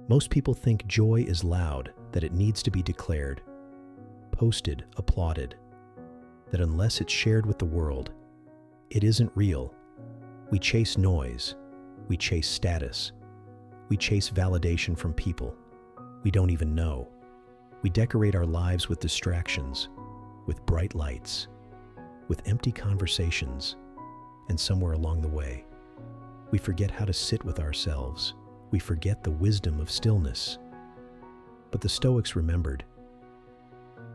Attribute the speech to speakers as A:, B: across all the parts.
A: Most people think joy is loud, that it needs to be declared, posted, applauded, that unless it's shared with the world, it isn't real. We chase noise, we chase status, we chase validation from people we don't even know. We decorate our lives with distractions, with bright lights, with empty conversations, and somewhere along the way, we forget how to sit with ourselves. We forget the wisdom of stillness. But the Stoics remembered.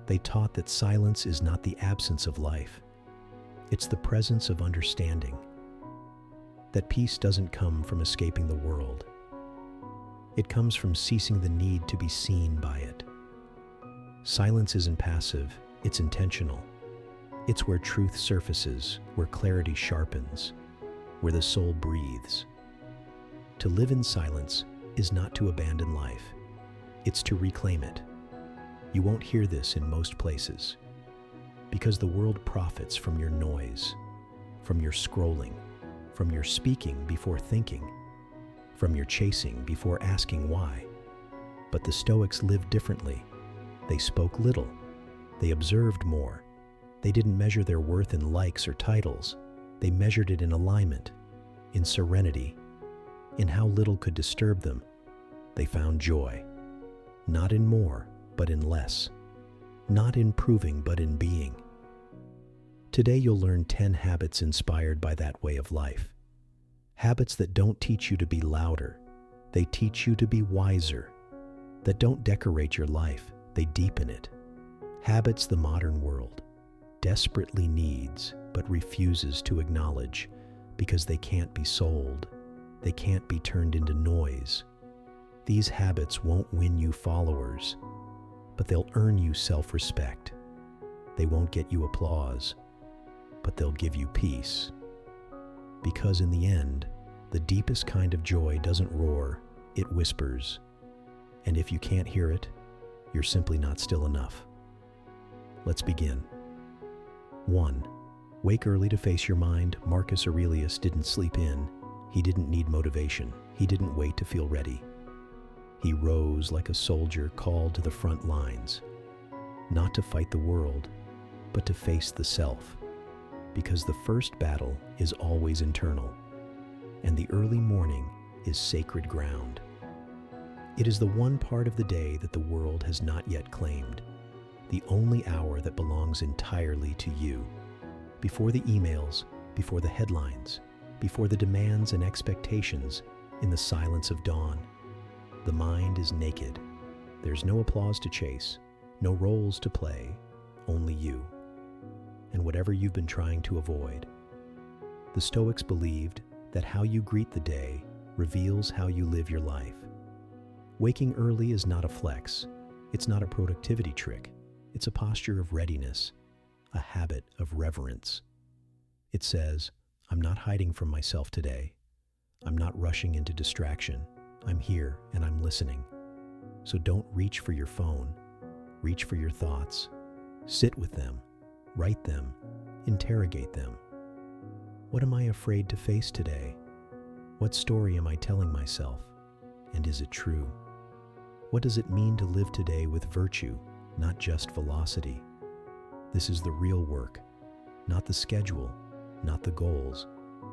A: They taught that silence is not the absence of life. It's the presence of understanding. That peace doesn't come from escaping the world. It comes from ceasing the need to be seen by it. Silence isn't passive, it's intentional. It's where truth surfaces, where clarity sharpens, where the soul breathes. To live in silence is not to abandon life. It's to reclaim it. You won't hear this in most places, because the world profits from your noise, from your scrolling, from your speaking before thinking, from your chasing before asking why. But the Stoics lived differently. They spoke little. They observed more. They didn't measure their worth in likes or titles. They measured it in alignment, in serenity, in how little could disturb them. They found joy, not in more, but in less, not in proving, but in being. Today you'll learn 10 habits inspired by that way of life. Habits that don't teach you to be louder, they teach you to be wiser. That don't decorate your life, they deepen it. Habits the modern world desperately needs, but refuses to acknowledge because they can't be sold. They can't be turned into noise. These habits won't win you followers, but they'll earn you self-respect. They won't get you applause, but they'll give you peace. Because in the end, the deepest kind of joy doesn't roar, it whispers. And if you can't hear it, you're simply not still enough. Let's begin. 1. Wake early to face your mind. Marcus Aurelius didn't sleep in. He didn't need motivation. He didn't wait to feel ready. He rose like a soldier called to the front lines, not to fight the world, but to face the self. Because the first battle is always internal, and the early morning is sacred ground. It is the one part of the day that the world has not yet claimed, the only hour that belongs entirely to you. Before the emails, before the headlines, before the demands and expectations, in the silence of dawn, the mind is naked. There's no applause to chase, no roles to play, only you, and whatever you've been trying to avoid. The Stoics believed that how you greet the day reveals how you live your life. Waking early is not a flex. It's not a productivity trick. It's a posture of readiness, a habit of reverence. It says, I'm not hiding from myself today. I'm not rushing into distraction. I'm here and I'm listening. So don't reach for your phone. Reach for your thoughts. Sit with them. Write them. Interrogate them. What am I afraid to face today? What story am I telling myself? And is it true? What does it mean to live today with virtue, not just velocity? This is the real work, not the schedule, not the goals,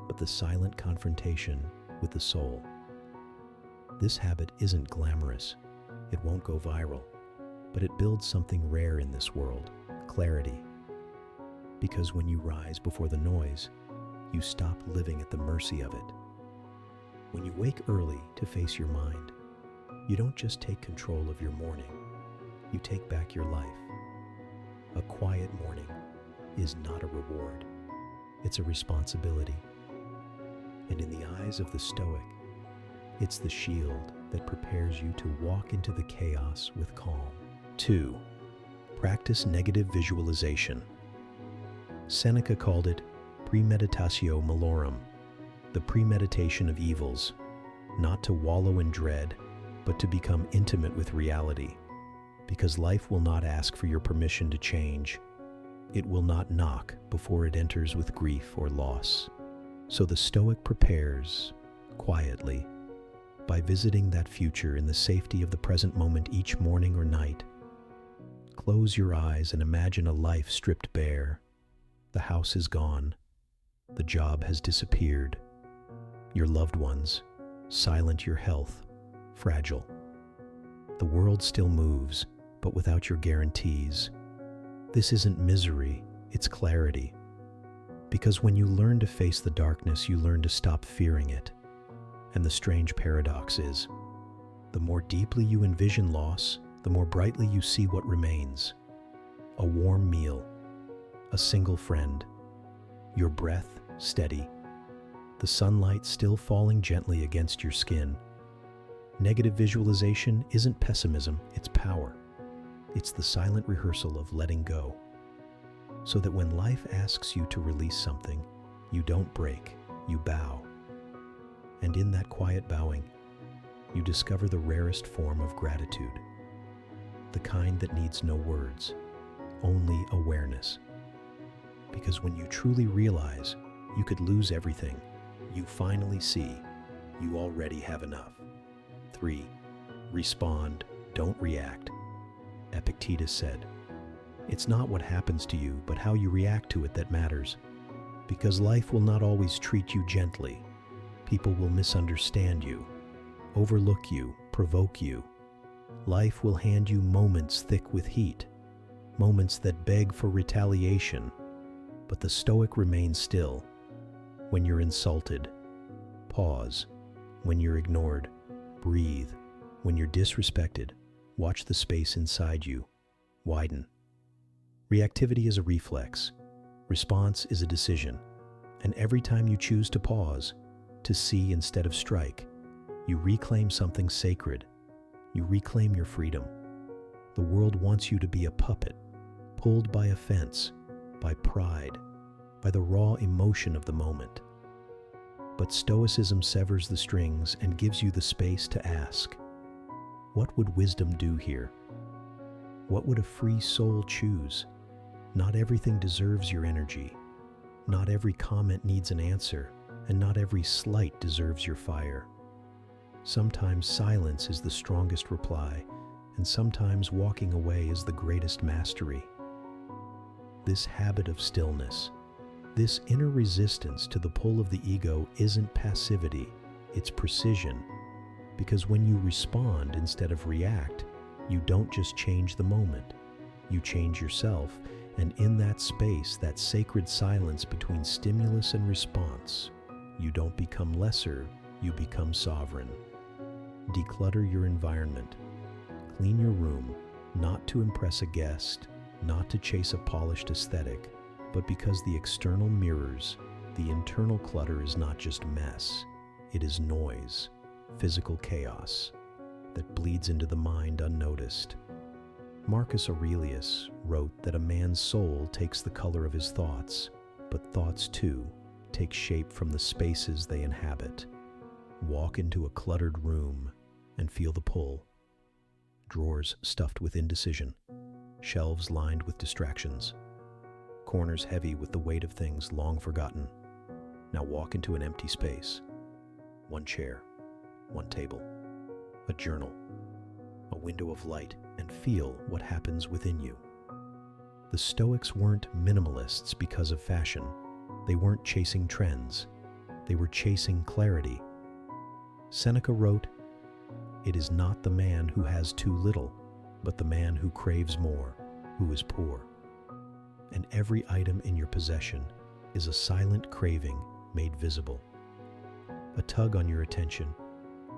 A: but the silent confrontation with the soul. This habit isn't glamorous. It won't go viral, but it builds something rare in this world, clarity. Because when you rise before the noise, you stop living at the mercy of it. When you wake early to face your mind, you don't just take control of your morning, you take back your life. A quiet morning is not a reward, it's a responsibility. And in the eyes of the Stoic, it's the shield that prepares you to walk into the chaos with calm. 2. Practice negative visualization. Seneca called it premeditatio malorum, the premeditation of evils, not to wallow in dread, but to become intimate with reality. Because life will not ask for your permission to change. It will not knock before it enters with grief or loss. So the Stoic prepares, quietly, by visiting that future in the safety of the present moment each morning or night. Close your eyes and imagine a life stripped bare. The house is gone. The job has disappeared. Your loved ones, silent, your health, fragile. The world still moves, but without your guarantees. This isn't misery, it's clarity. Because when you learn to face the darkness, you learn to stop fearing it. And the strange paradox is, the more deeply you envision loss, the more brightly you see what remains. A warm meal, a single friend, your breath steady, the sunlight still falling gently against your skin. Negative visualization isn't pessimism, it's power. It's the silent rehearsal of letting go. So that when life asks you to release something, you don't break, you bow. And in that quiet bowing, you discover the rarest form of gratitude. The kind that needs no words, only awareness. Because when you truly realize you could lose everything, you finally see you already have enough. 3. Respond, don't react. Epictetus said, "It's not what happens to you, but how you react to it that matters. Because life will not always treat you gently. People will misunderstand you, overlook you, provoke you. Life will hand you moments thick with heat, moments that beg for retaliation. But the Stoic remains still. When you're insulted, pause. When you're ignored, breathe. When you're disrespected, watch the space inside you widen. Reactivity is a reflex. Response is a decision. And every time you choose to pause, to see instead of strike, you reclaim something sacred. You reclaim your freedom. The world wants you to be a puppet, pulled by offense, by pride, by the raw emotion of the moment. But Stoicism severs the strings and gives you the space to ask, what would wisdom do here? What would a free soul choose? Not everything deserves your energy. Not every comment needs an answer, and not every slight deserves your fire. Sometimes silence is the strongest reply, and sometimes walking away is the greatest mastery. This habit of stillness, this inner resistance to the pull of the ego isn't passivity, it's precision. Because when you respond instead of react, you don't just change the moment, you change yourself, and in that space, that sacred silence between stimulus and response, you don't become lesser, you become sovereign. Declutter your environment. Clean your room, not to impress a guest, not to chase a polished aesthetic, but because the external mirrors, the internal clutter is not just mess, it is noise, physical chaos that bleeds into the mind unnoticed. Marcus Aurelius wrote that a man's soul takes the color of his thoughts, but thoughts too take shape from the spaces they inhabit. Walk into a cluttered room and feel the pull. Drawers stuffed with indecision, shelves lined with distractions, corners heavy with the weight of things long forgotten. Now walk into an empty space. One chair, one table, a journal, a window of light, and feel what happens within you. The Stoics weren't minimalists because of fashion. They weren't chasing trends. They were chasing clarity. Seneca wrote, "It is not the man who has too little, but the man who craves more, who is poor." And every item in your possession is a silent craving made visible. A tug on your attention,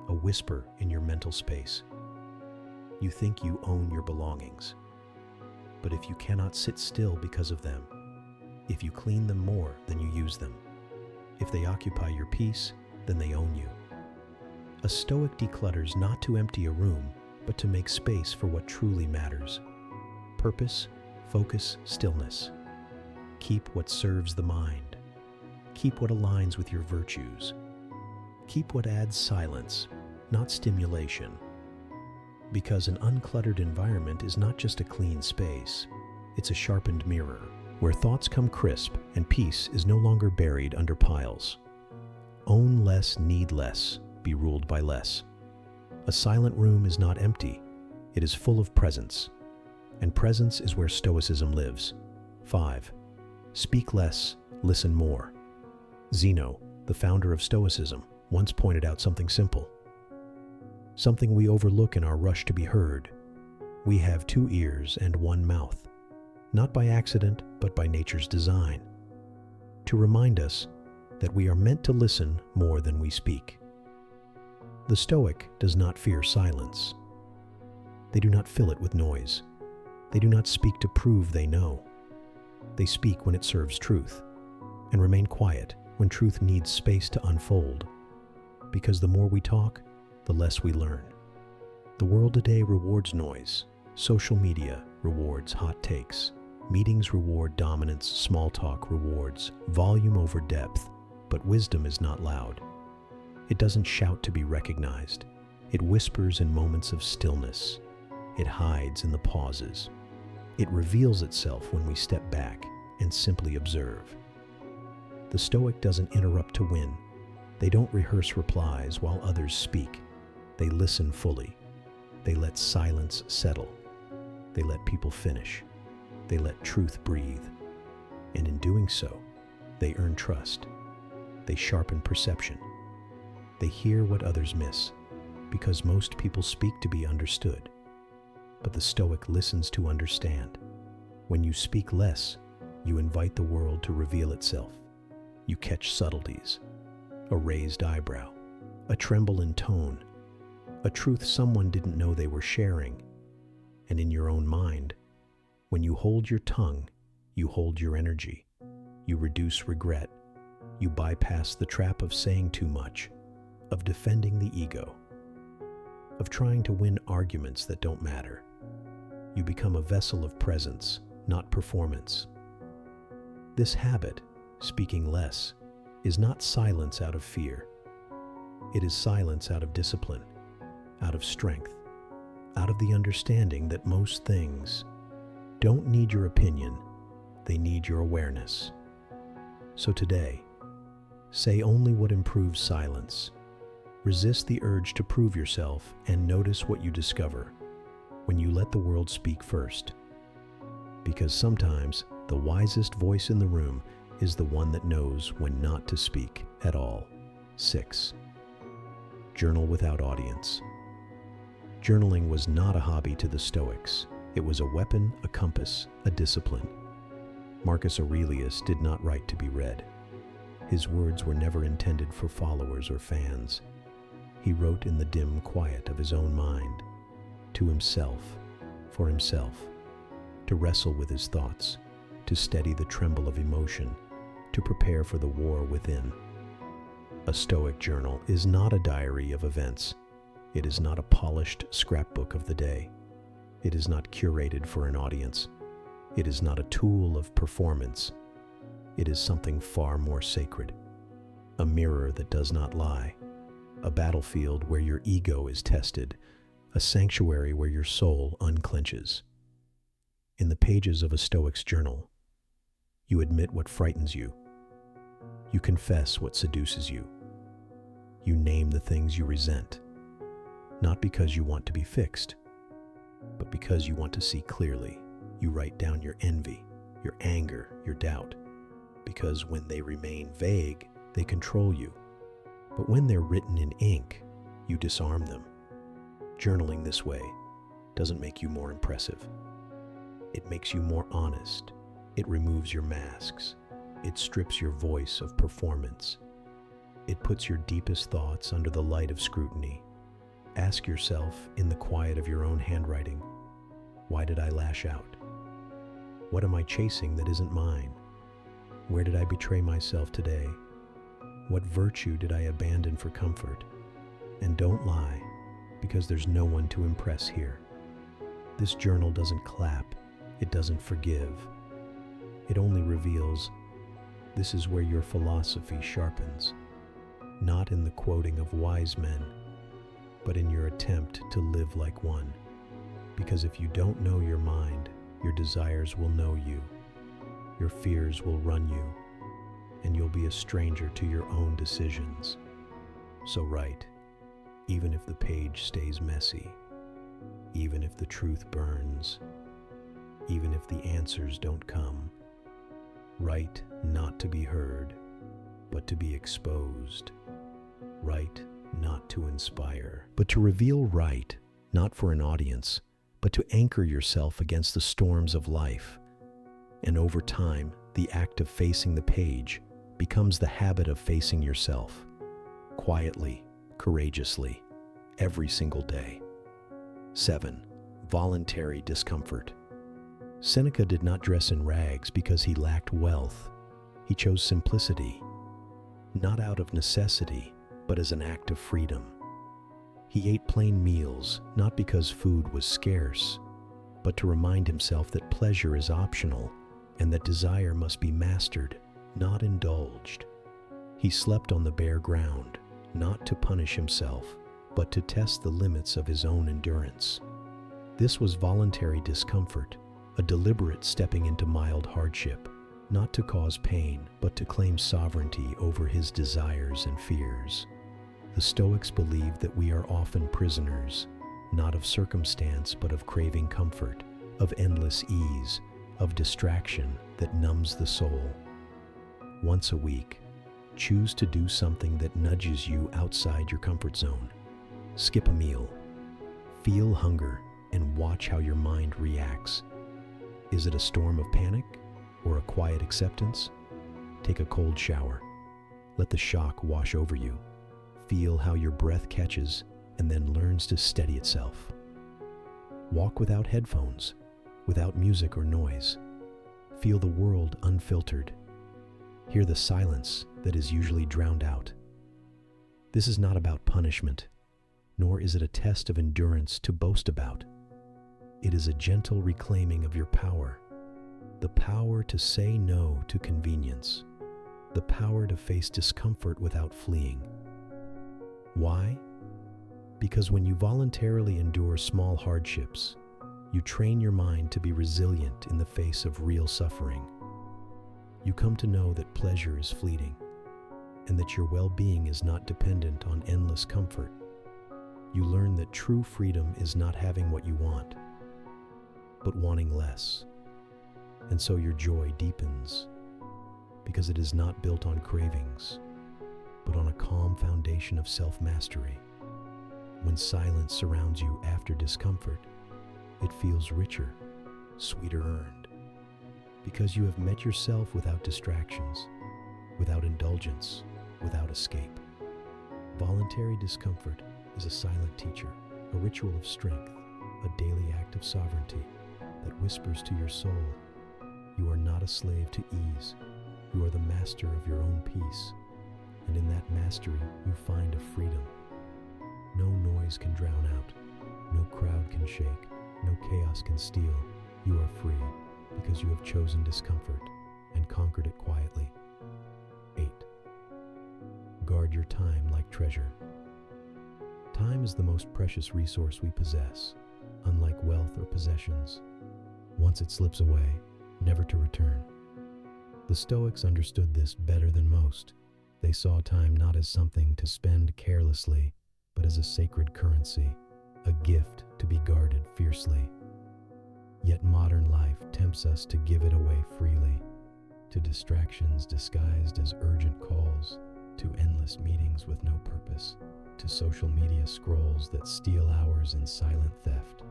A: a whisper in your mental space. You think you own your belongings. But if you cannot sit still because of them, if you clean them more than you use them, if they occupy your peace, then they own you. A Stoic declutters not to empty a room, but to make space for what truly matters. Purpose, focus, stillness. Keep what serves the mind. Keep what aligns with your virtues. Keep what adds silence, not stimulation. Because an uncluttered environment is not just a clean space, it's a sharpened mirror, where thoughts come crisp and peace is no longer buried under piles. Own less, need less, be ruled by less. A silent room is not empty, it is full of presence. And presence is where Stoicism lives. 5. Speak less, listen more. Zeno, the founder of Stoicism, once pointed out something simple. Something we overlook in our rush to be heard. We have 2 ears and 1 mouth, not by accident, but by nature's design, to remind us that we are meant to listen more than we speak. The Stoic does not fear silence. They do not fill it with noise. They do not speak to prove they know. They speak when it serves truth, and remain quiet when truth needs space to unfold. Because the more we talk, the less we learn. The world today rewards noise. Social media rewards hot takes. Meetings reward dominance. Small talk rewards volume over depth. But wisdom is not loud. It doesn't shout to be recognized. It whispers in moments of stillness. It hides in the pauses. It reveals itself when we step back and simply observe. The Stoic doesn't interrupt to win. They don't rehearse replies while others speak. They listen fully. They let silence settle. They let people finish. They let truth breathe. And in doing so, they earn trust. They sharpen perception. They hear what others miss, because most people speak to be understood. But the Stoic listens to understand. When you speak less, you invite the world to reveal itself. You catch subtleties, a raised eyebrow, a tremble in tone, a truth someone didn't know they were sharing. And in your own mind, when you hold your tongue, you hold your energy. You reduce regret. You bypass the trap of saying too much, of defending the ego, of trying to win arguments that don't matter. You become a vessel of presence, not performance. This habit, speaking less, is not silence out of fear. It is silence out of discipline, out of strength, out of the understanding that most things don't need your opinion, they need your awareness. So today, say only what improves silence. Resist the urge to prove yourself and notice what you discover when you let the world speak first. Because sometimes the wisest voice in the room is the one that knows when not to speak at all. 6. Journal without audience. Journaling was not a hobby to the Stoics. It was a weapon, a compass, a discipline. Marcus Aurelius did not write to be read. His words were never intended for followers or fans. He wrote in the dim quiet of his own mind, to himself, for himself, to wrestle with his thoughts, to steady the tremble of emotion, to prepare for the war within. A Stoic journal is not a diary of events. It is not a polished scrapbook of the day. It is not curated for an audience. It is not a tool of performance. It is something far more sacred. A mirror that does not lie. A battlefield where your ego is tested. A sanctuary where your soul unclenches. In the pages of a Stoic's journal, you admit what frightens you. You confess what seduces you. You name the things you resent, not because you want to be fixed, but because you want to see clearly. You write down your envy, your anger, your doubt, because when they remain vague, they control you. But when they're written in ink, you disarm them. Journaling this way doesn't make you more impressive. It makes you more honest. It removes your masks. It strips your voice of performance. It puts your deepest thoughts under the light of scrutiny. Ask yourself in the quiet of your own handwriting, why did I lash out? What am I chasing that isn't mine? Where did I betray myself today? What virtue did I abandon for comfort? And don't lie, because there's no one to impress here. This journal doesn't clap. It doesn't forgive. It only reveals this is where your philosophy sharpens, not in the quoting of wise men, but in your attempt to live like one. Because if you don't know your mind, your desires will know you, your fears will run you, and you'll be a stranger to your own decisions. So write, even if the page stays messy, even if the truth burns, even if the answers don't come. Write not to be heard, but to be exposed. Write not to inspire, but to reveal. Write not for an audience, but to anchor yourself against the storms of life. And over time, the act of facing the page becomes the habit of facing yourself, quietly, courageously, every single day. 7. Voluntary discomfort. Seneca did not dress in rags because he lacked wealth. He chose simplicity, not out of necessity, but as an act of freedom. He ate plain meals, not because food was scarce, but to remind himself that pleasure is optional and that desire must be mastered, not indulged. He slept on the bare ground, not to punish himself, but to test the limits of his own endurance. This was voluntary discomfort, a deliberate stepping into mild hardship, not to cause pain, but to claim sovereignty over his desires and fears. The Stoics believed that we are often prisoners, not of circumstance, but of craving comfort, of endless ease, of distraction that numbs the soul. Once a week, choose to do something that nudges you outside your comfort zone. Skip a meal, feel hunger, and watch how your mind reacts. Is it a storm of panic or a quiet acceptance? Take a cold shower. Let the shock wash over you. Feel how your breath catches and then learns to steady itself. Walk without headphones, without music or noise. Feel the world unfiltered. Hear the silence that is usually drowned out. This is not about punishment, nor is it a test of endurance to boast about. It is a gentle reclaiming of your power, the power to say no to convenience, the power to face discomfort without fleeing. Why? Because when you voluntarily endure small hardships, you train your mind to be resilient in the face of real suffering. You come to know that pleasure is fleeting, and that your well-being is not dependent on endless comfort. You learn that true freedom is not having what you want, but wanting less. And so your joy deepens, because it is not built on cravings, but on a calm foundation of self-mastery. When silence surrounds you after discomfort, it feels richer, sweeter earned, because you have met yourself without distractions, without indulgence, without escape. Voluntary discomfort is a silent teacher, a ritual of strength, a daily act of sovereignty that whispers to your soul, you are not a slave to ease, you are the master of your own peace, and in that mastery you find a freedom. No noise can drown out, no crowd can shake, no chaos can steal. You are free because you have chosen discomfort and conquered it quietly. 8. Guard your time like treasure. Time is the most precious resource we possess, unlike wealth or possessions. Once it slips away, never to return. The Stoics understood this better than most. They saw time not as something to spend carelessly, but as a sacred currency, a gift to be guarded fiercely. Yet modern life tempts us to give it away freely, to distractions disguised as urgent calls, to endless meetings with no purpose, to social media scrolls that steal hours in silent theft.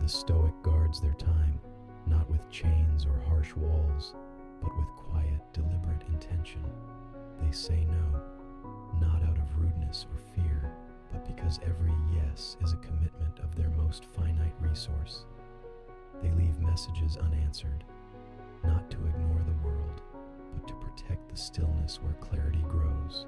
A: The Stoic guards their time, not with chains or harsh walls, but with quiet, deliberate intention. They say no, not out of rudeness or fear, but because every yes is a commitment of their most finite resource. They leave messages unanswered, not to ignore the world, but to protect the stillness where clarity grows.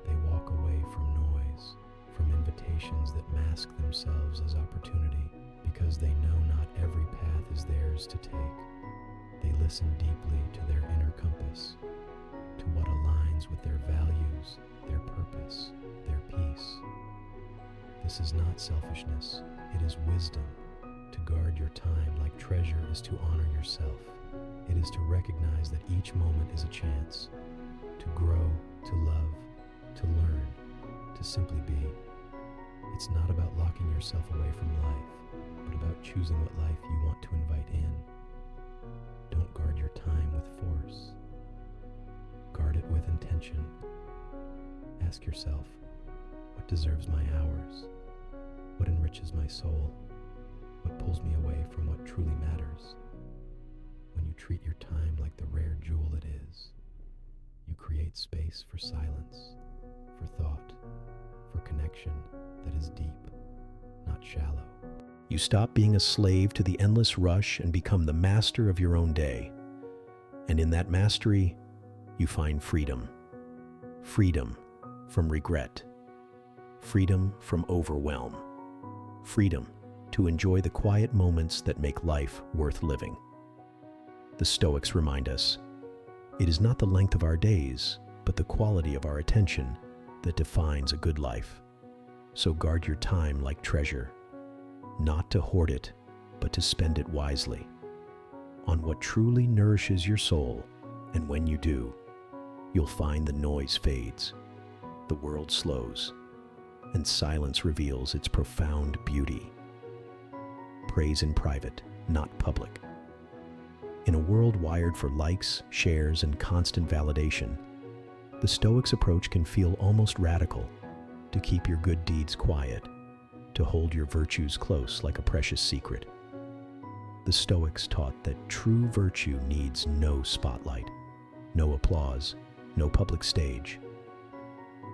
A: They walk away from noise, from invitations that mask themselves as opportunity, because they know not every path is theirs to take. They listen deeply to their inner compass, to what aligns with their values, their purpose, their peace. This is not selfishness, it is wisdom. To guard your time like treasure is to honor yourself. It is to recognize that each moment is a chance to grow, to love, to learn, to simply be. It's not about locking yourself away from life, but about choosing what life you want to invite in. Don't guard your time with force. Guard it with intention. Ask yourself, what deserves my hours? What enriches my soul? What pulls me away from what truly matters? When you treat your time like the rare jewel it is, you create space for silence, for thought, for connection that is deep, not shallow. You stop being a slave to the endless rush and become the master of your own day. And in that mastery, you find freedom. Freedom from regret. Freedom from overwhelm. Freedom to enjoy the quiet moments that make life worth living. The Stoics remind us, it is not the length of our days, but the quality of our attention that defines a good life. So guard your time like treasure, not to hoard it, but to spend it wisely, on what truly nourishes your soul. And when you do, you'll find the noise fades, the world slows, and silence reveals its profound beauty. Praise in private, not public. In a world wired for likes, shares, and constant validation, the Stoics' approach can feel almost radical: to keep your good deeds quiet, to hold your virtues close like a precious secret. The Stoics taught that true virtue needs no spotlight, no applause, no public stage.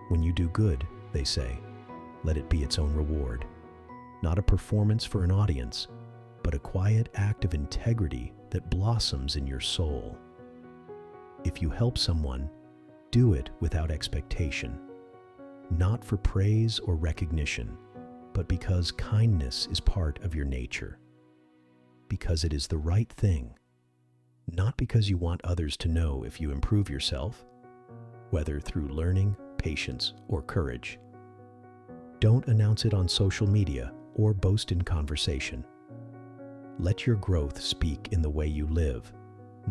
A: When you do good, they say, let it be its own reward, not a performance for an audience, but a quiet act of integrity that blossoms in your soul. If you help someone, do it without expectation, not for praise or recognition, but because kindness is part of your nature, because it is the right thing, not because you want others to know if you improve yourself, whether through learning, patience, or courage. Don't announce it on social media or boast in conversation. Let your growth speak in the way you live,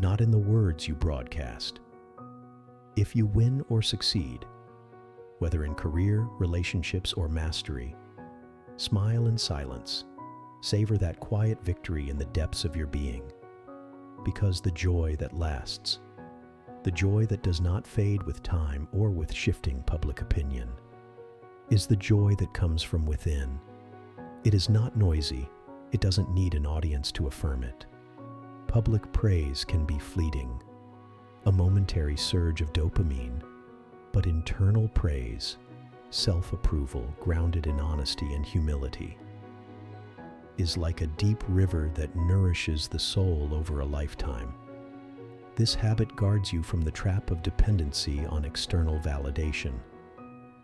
A: not in the words you broadcast. If you win or succeed, whether in career, relationships, or mastery, smile in silence. Savor that quiet victory in the depths of your being, because the joy that lasts, the joy that does not fade with time or with shifting public opinion, is the joy that comes from within. It is not noisy. It doesn't need an audience to affirm it. Public praise can be fleeting, a momentary surge of dopamine, but internal praise, self-approval grounded in honesty and humility, is like a deep river that nourishes the soul over a lifetime. This habit guards you from the trap of dependency on external validation,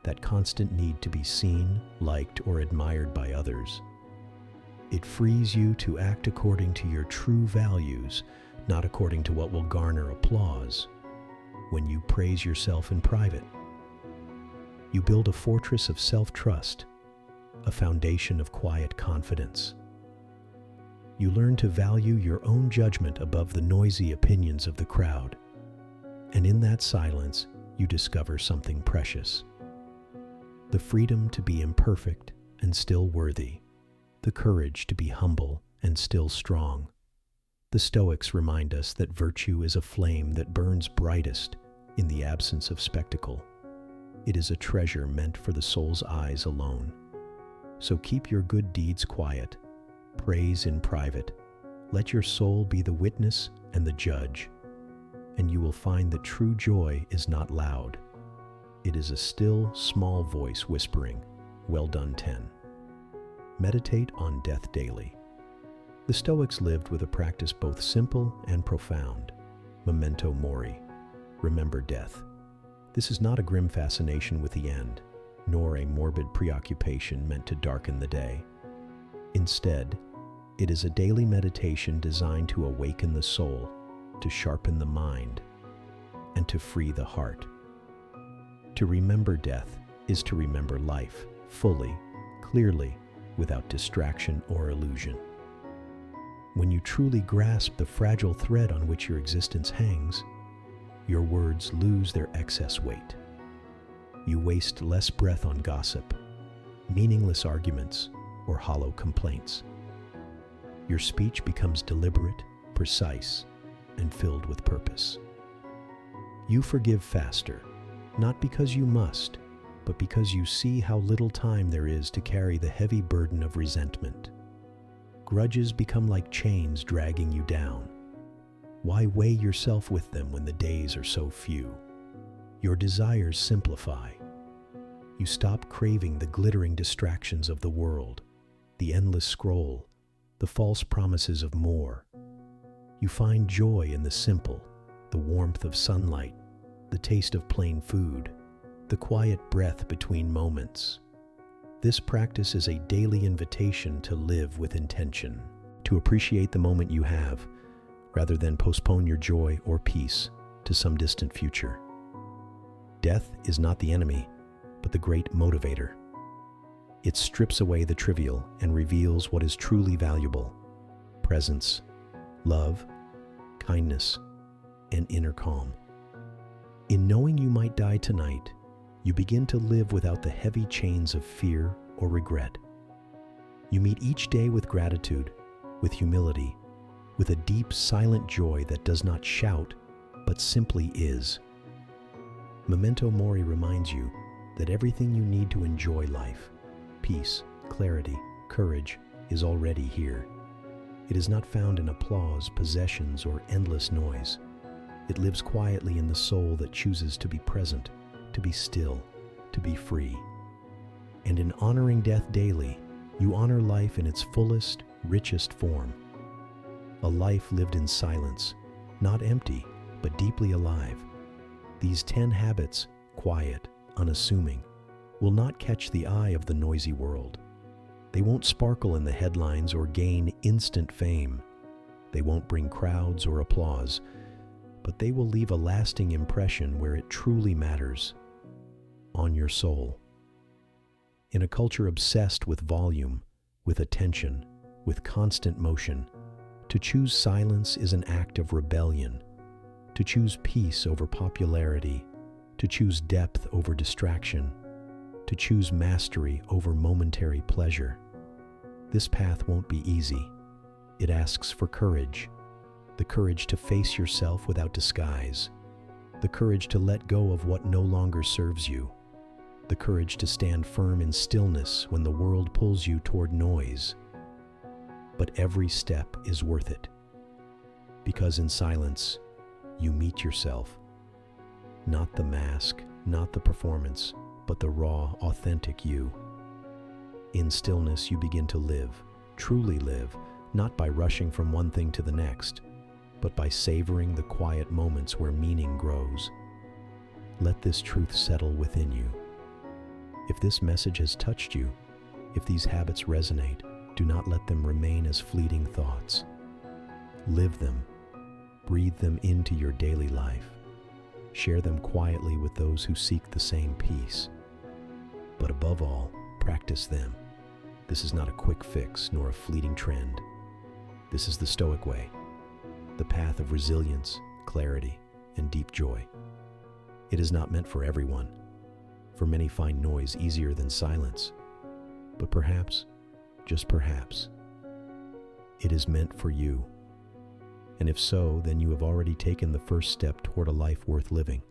A: that constant need to be seen, liked, or admired by others. It frees you to act according to your true values, not according to what will garner applause. When you praise yourself in private, you build a fortress of self-trust, a foundation of quiet confidence. You learn to value your own judgment above the noisy opinions of the crowd, and in that silence, you discover something precious: the freedom to be imperfect and still worthy, the courage to be humble and still strong. The Stoics remind us that virtue is a flame that burns brightest in the absence of spectacle. It is a treasure meant for the soul's eyes alone. So keep your good deeds quiet, praise in private, let your soul be the witness and the judge, and you will find that true joy is not loud. It is a still, small voice whispering, "Well done, 10." Meditate on death daily. The Stoics lived with a practice both simple and profound. Memento mori. Remember death. This is not a grim fascination with the end, nor a morbid preoccupation meant to darken the day. Instead, it is a daily meditation designed to awaken the soul, to sharpen the mind, and to free the heart. To remember death is to remember life fully, clearly, without distraction or illusion. When you truly grasp the fragile thread on which your existence hangs, your words lose their excess weight. You waste less breath on gossip, meaningless arguments, or hollow complaints. Your speech becomes deliberate, precise, and filled with purpose. You forgive faster, not because you must, but because you see how little time there is to carry the heavy burden of resentment. Grudges become like chains dragging you down. Why weigh yourself with them when the days are so few? Your desires simplify. You stop craving the glittering distractions of the world, the endless scroll, the false promises of more. You find joy in the simple, the warmth of sunlight, the taste of plain food, the quiet breath between moments. This practice is a daily invitation to live with intention, to appreciate the moment you have, rather than postpone your joy or peace to some distant future. Death is not the enemy, but the great motivator. It strips away the trivial and reveals what is truly valuable: presence, love, kindness, and inner calm. In knowing you might die tonight, you begin to live without the heavy chains of fear or regret. You meet each day with gratitude, with humility, with a deep, silent joy that does not shout, but simply is. Memento Mori reminds you that everything you need to enjoy life, peace, clarity, courage, is already here. It is not found in applause, possessions, or endless noise. It lives quietly in the soul that chooses to be present, to be still, to be free. And in honoring death daily, you honor life in its fullest, richest form. A life lived in silence, not empty, but deeply alive. These 10 habits, quiet, unassuming, will not catch the eye of the noisy world. They won't sparkle in the headlines or gain instant fame. They won't bring crowds or applause, but they will leave a lasting impression where it truly matters: on your soul. In a culture obsessed with volume, with attention, with constant motion, to choose silence is an act of rebellion. To choose peace over popularity, to choose depth over distraction, to choose mastery over momentary pleasure. This path won't be easy. It asks for courage, the courage to face yourself without disguise, the courage to let go of what no longer serves you, the courage to stand firm in stillness when the world pulls you toward noise. But every step is worth it, because in silence, you meet yourself. Not the mask, not the performance, but the raw, authentic you. In stillness, you begin to live, truly live, not by rushing from one thing to the next, but by savoring the quiet moments where meaning grows. Let this truth settle within you. If this message has touched you, if these habits resonate, do not let them remain as fleeting thoughts. Live them. Breathe them into your daily life. Share them quietly with those who seek the same peace. But above all, practice them. This is not a quick fix nor a fleeting trend. This is the Stoic way, the path of resilience, clarity, and deep joy. It is not meant for everyone, for many find noise easier than silence. But perhaps, just perhaps, it is meant for you. And if so, then you have already taken the first step toward a life worth living.